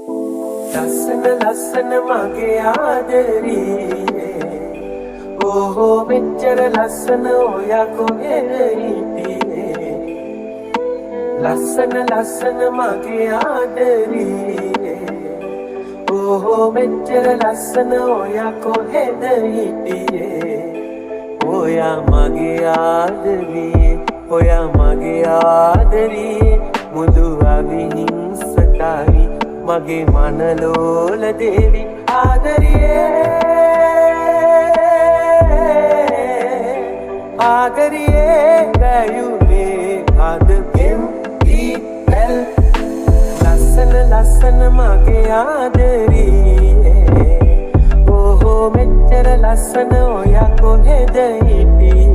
ලස්සන ලස්සන මගේ ආදරියේ ඕහෝ මෙච්චර ලස්සන ඔයා කොහෙද හිටියේ ලස්සන ලස්සන මගේ ආදරියේ ඕහෝ මෙච්චර ලස්සන ඔයා කොහෙද හිටියේ ඔයා මගේ ආදරියේ ඔයා මගේ ආදරියේ මුදු අවිහිංසකයි මගේ මනලෝල දේවි ආදරියේ ගයුනේ අදගෙන් ඊල් ලස්සන ලස්සන මගේ ආදරියේ ඕහෝ මෙච්චර ලස්සන ඔයා කොහෙද හිටියේ